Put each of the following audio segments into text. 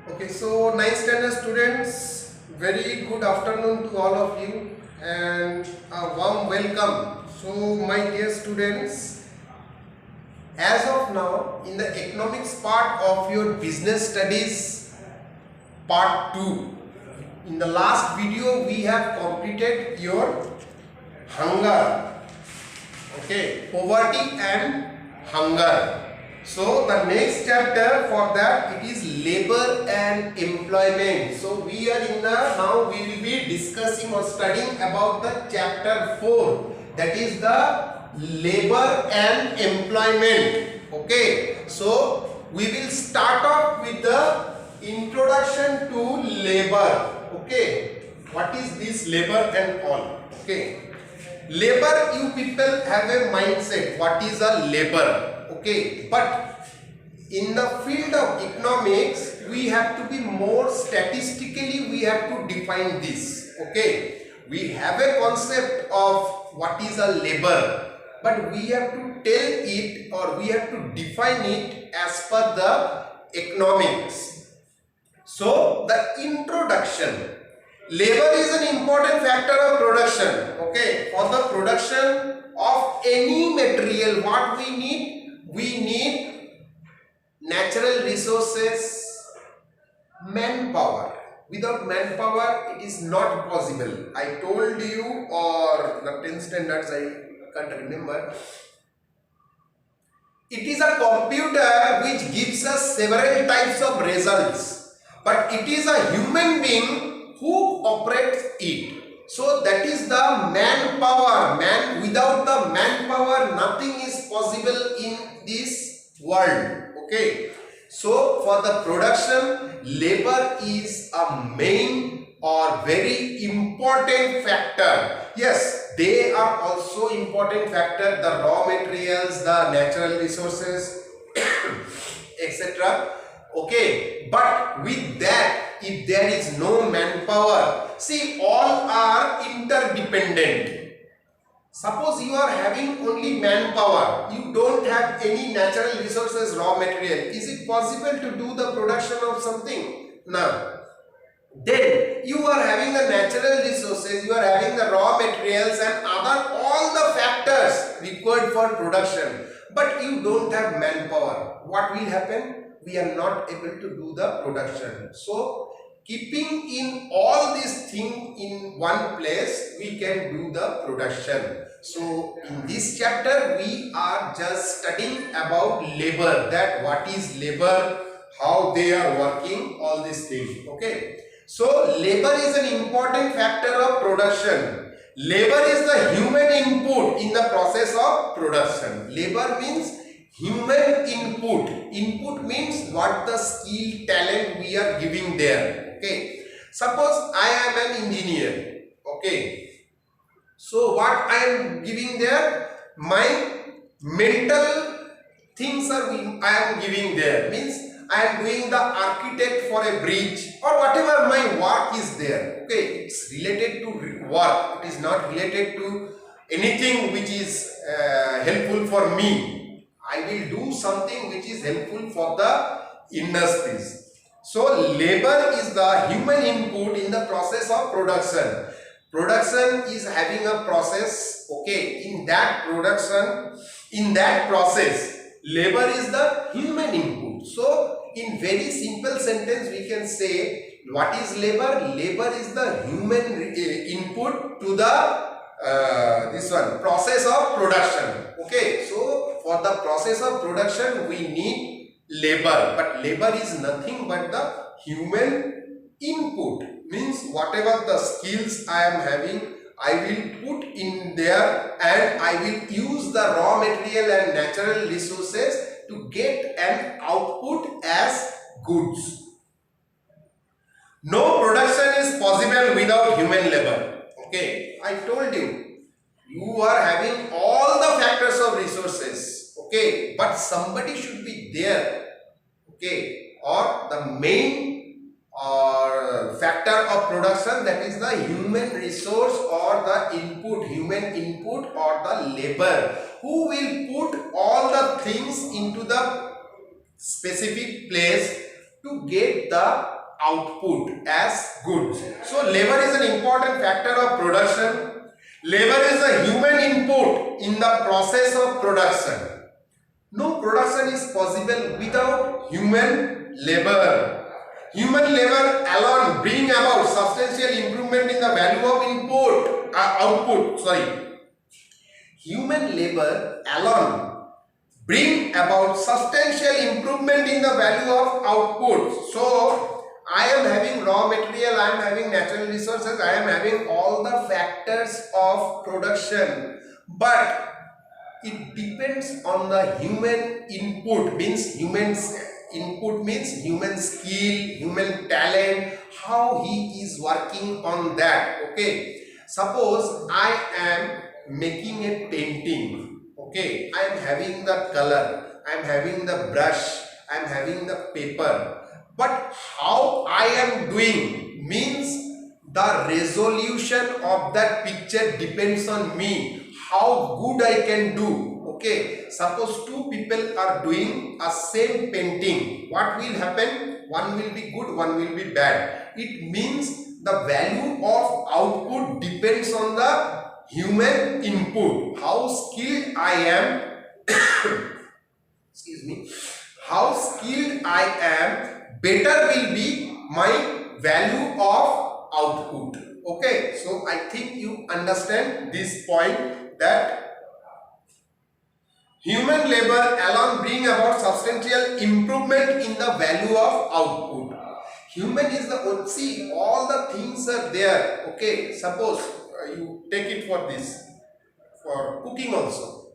Okay, so 9th standard students, very good afternoon to all of you and a warm welcome. So my dear students, as of now in the economics part of your business studies part 2, in the last video we have completed your hunger, okay, poverty and hunger. So the next chapter for that it is labor and employment. So we are in the now we will be discussing or studying about the chapter 4, that is the labor and employment. Okay, so we will start off with the introduction to labor. Okay, what is this labor and all? Okay, labor, you people have a mindset what is a labor. Okay, but in the field of economics we have to be more statistically, we have to define this. Okay, we have a concept of what is a labor, but we have to tell it or we have to define it as per the economics. So the introduction, labor is an important factor of production. Okay, for the production of any material, what we need? We need natural resources, manpower. Without manpower, it is not possible. I told you, or the 10th standards, I can't remember. It is a computer which gives us several types of results, but it is a human being who operates it. So that is the manpower. Without the manpower, nothing is possible in this world. Okay. So for the production, labor is a main or very important factor. Yes, they are also important factor, the raw materials, the natural resources, etc. Okay, but with that, if there is no manpower, see, all are interdependent. Suppose you are having only manpower, you don't have any natural resources, raw material. Is it possible to do the production of something? No. Then you are having the natural resources, you are having the raw materials and other all the factors required for production, but you don't have manpower. What will happen? We are not able to do the production. So keeping in all these things in one place, we can do the production. So in this chapter we are just studying about labor, that what is labor, how they are working, all these things. Okay, so labor is an important factor of production. Labor is the human input in the process of production. Labor means human input. Input means what the skill, talent we are giving there. Okay, suppose I am an engineer. Okay, so what I am giving there, my mental things are I am giving there, means I am doing the architect for a bridge or whatever my work is there. Okay, it's related to work, it is not related to anything which is helpful for me. I will do something which is helpful for the industries. So labor is the human input in the process of production. Production is having a process. Okay, in that production, in that process, labor is the human input. So in very simple sentence we can say, what is labor? Labor is the human input to the this one process of production. Okay, so for the process of production we need labor, but labor is nothing but the human input, means whatever the skills I am having, I will put in there and I will use the raw material and natural resources to get an output as goods. No production is possible without human labor. Okay, I told you, you are having all the factors of resources. Okay, but somebody should be there. Okay, or the main factor of production, that is the human resource or the input, human input or the labor, who will put all the things into the specific place to get the output as goods. So labor is an important factor of production. Labor is a human input in the process of production. No production is possible without human labor. Human labor alone bring about substantial improvement in the value of output. Human labor alone bring about substantial improvement in the value of output. So I am having raw material, I am having natural resources, I am having all the factors of production, but it depends on the human input. Means human skill, human talent, how he is working on that. Okay, suppose I am making a painting. Okay, I am having the color, I am having the brush, I am having the paper, but how I am doing means the resolution of that picture depends on me, how good I can do. Okay, suppose two people are doing a same painting, what will happen? One will be good, one will be bad. It means the value of output depends on the human input. How skilled I am excuse me, how skilled I am, better will be my value of output. Okay, so I think you understand this point, that human labor alone bring about substantial improvement in the value of output. Human is the, see, all the things are there. Okay, suppose you take it for this, for cooking also.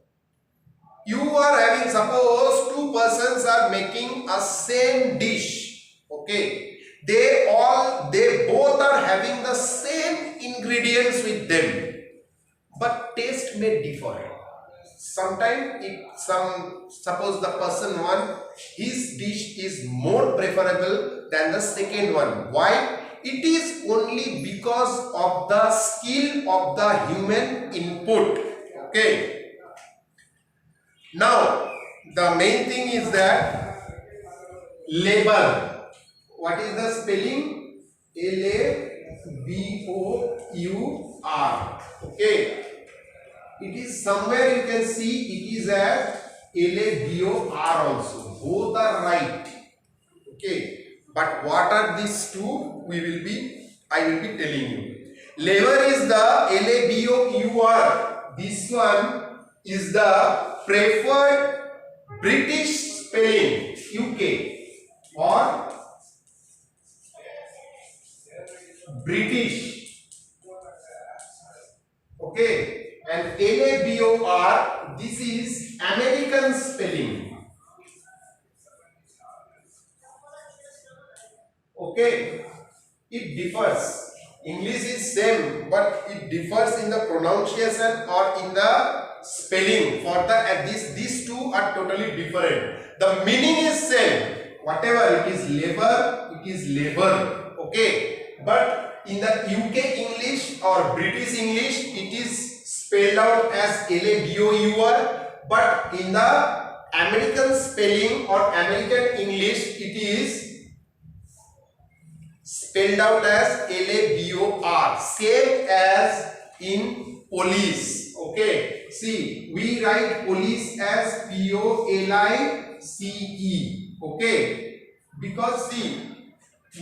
You are having, suppose two persons are making a same dish. Okay, they both are having the same ingredients with them, but taste may differ. Sometimes suppose the person one, his dish is more preferable than the second one. Why? It is only because of the skill of the human input. Okay. Now the main thing is that labor. What is the spelling? L-A-B-O-U-R. Okay. It is somewhere you can see it is as L-A-B-O-R also. Both are right. Okay. But what are these two? I will be telling you. Labor is the L-A-B-O-U-R. This one is the preferred British spelling, UK, or British. Okay. And LABOR, this is American spelling. Okay, it differs. English is same, but it differs in the pronunciation or in the spelling. For these two are totally different. The meaning is same. Whatever it is labor, it is labor. Okay, but in the UK English or British English, it is spelled out as LABOUR, but in the American spelling or American English, it is spelled out as LABOR, same as in police. Okay, see, we write police as POLICE. Okay, because see,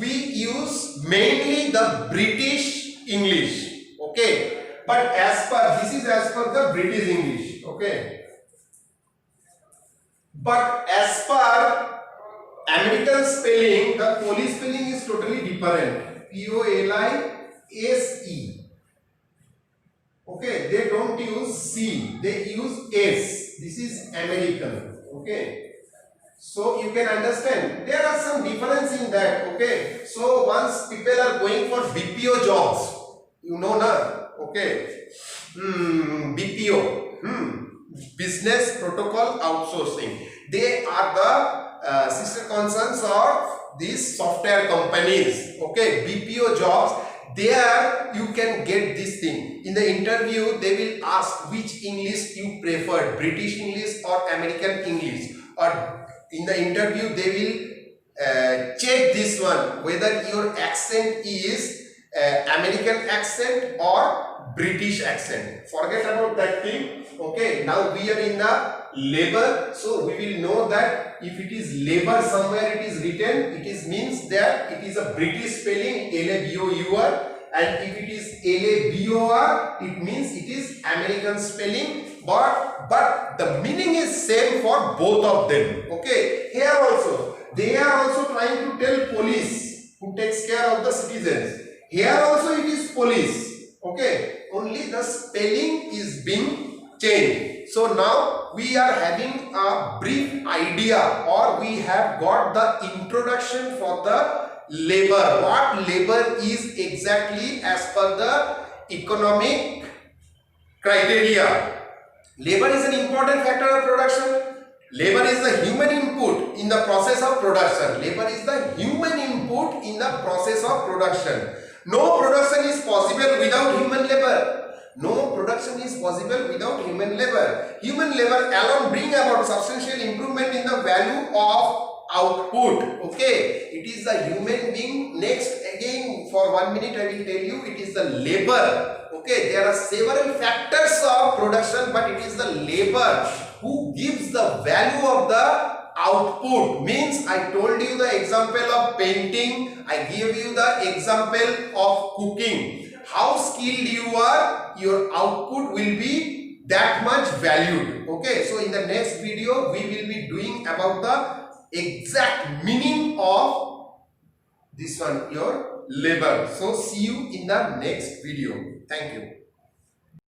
we use mainly the British English. Okay, but as per, this is as per the British English. Okay, but as per American spelling, the police spelling is totally different. POLISE. Okay, they don't use C, they use S. This is American. Okay, so you can understand there are some difference in that. Okay, so once people are going for BPO jobs, you know na. Okay, BPO, business protocol outsourcing. They are the sister concerns of these software companies. Okay, BPO jobs, there you can get this thing. In the interview, they will ask which English you prefer, British English or American English. Or in the interview, they will check this one whether your accent is American accent or British accent. Forget about that thing. Okay, now we are in the labor, so we will know that if it is labor somewhere it is written, it is means that it is a British spelling, L-A-B-O-U-R, and if it is L-A-B-O-R, it means it is American spelling, but the meaning is same for both of them. Okay, here also they are also trying to tell police who takes care of the citizens. Here also it is police. Okay, only the spelling is being changed. So now we are having a brief idea, or we have got the introduction for the labor. What labor is exactly as per the economic criteria. Labor is an important factor of production. Labor is the human input in the process of production. Labor is the human input in the process of production. No production is possible without human labor. No production is possible without human labor. Human labor alone bring about substantial improvement in the value of output. Okay, it is the human being. Next, again for 1 minute I will tell you, it is the labor. Okay, there are several factors of production, but it is the labor who gives the value of the output. Means I told you the example of painting, I gave you the example of cooking. How skilled you are, your output will be that much valued. Okay, so in the next video we will be doing about the exact meaning of this one, your labor. So see you in the next video. Thank you.